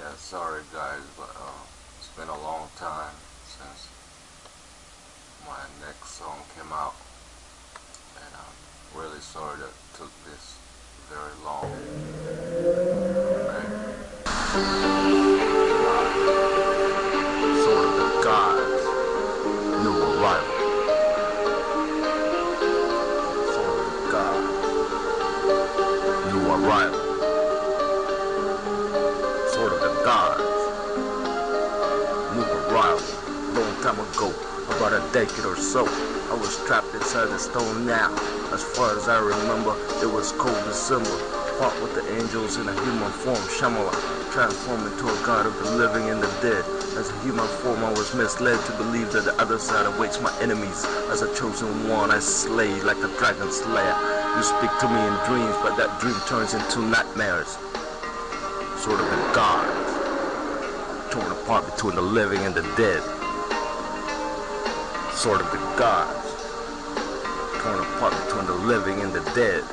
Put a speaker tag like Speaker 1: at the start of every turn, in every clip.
Speaker 1: Yeah, sorry guys, but it's been a long time since my next song came out, and I'm really sorry that it took this very long. Sort of the gods, new arrival. Sort of the gods, new arrival. Sort of the gods, new arrival. Long time ago, about a decade or so, I was trapped inside the stone now. As far as I remember, it was cold December. Fought with the angels in a human form, Shamala, transformed into a god of the living and the dead. As a human form, I was misled to believe that the other side awaits my enemies. As a chosen one, I slay like a dragon slayer. You speak to me in dreams, but that dream turns into nightmares. Sort of the gods, torn apart between the living and the dead. Sort of the gods, torn apart between the living and the dead.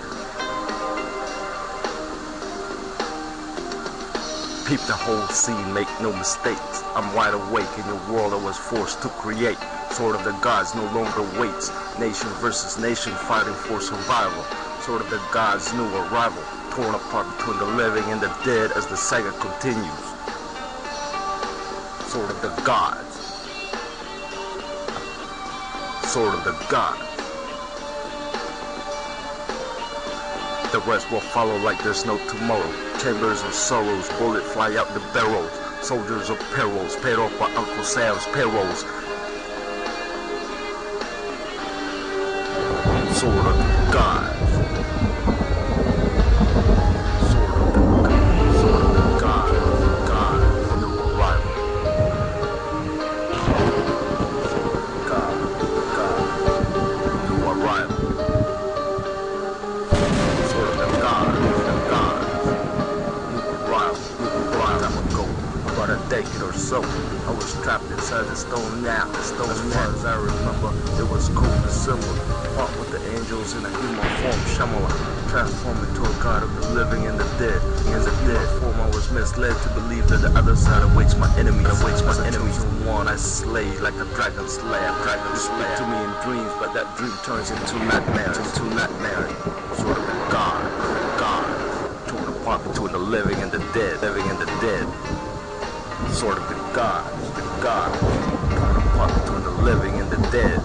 Speaker 1: Peep the whole scene, make no mistakes. I'm wide awake in your world I was forced to create. Sort of the gods no longer waits. Nation versus nation fighting for survival. Sort of the gods new arrival. Torn apart between the living and the dead as the saga continues. Sort of the gods. Sort of the gods. The rest will follow like there's no tomorrow. Chambers of sorrows, bullets fly out the barrels. Soldiers of perils, paid off by Uncle Sam's payrolls. Sort of the gods. Decade or so, I was trapped inside the stone now. As far as I remember, it was cold December. Fought with the angels in a human form, Shamala, transformed into a god of the living and the dead. In the dead form, I was misled to believe that the other side awaits my enemies. And one I slay like a dragon slayer. You speak to me in dreams, but that dream turns into nightmares. Sort of the god, torn apart between the living and the dead. Sort of the gods, torn apart between the living and the dead.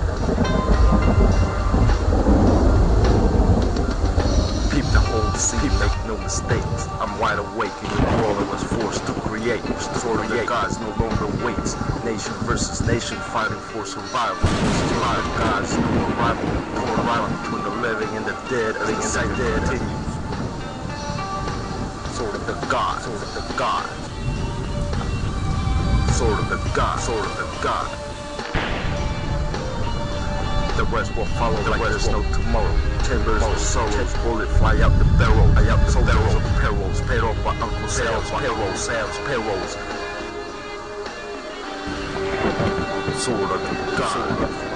Speaker 1: Peep the whole scene, make no mistakes. I'm wide awake in the world I was forced to create. Sort of the gods no longer waits. Nation versus nation fighting for survival. Sort of the gods, no arrival. Torn apart between the living and the dead as the saga continues. Sort of the gods, Sort of the god. The rest will follow like there's no tomorrow. Chambers of sorrows, bullet fly out the barrel. Soldiers of perils, paid off by Uncle Sam's payrolls. Sort of the god.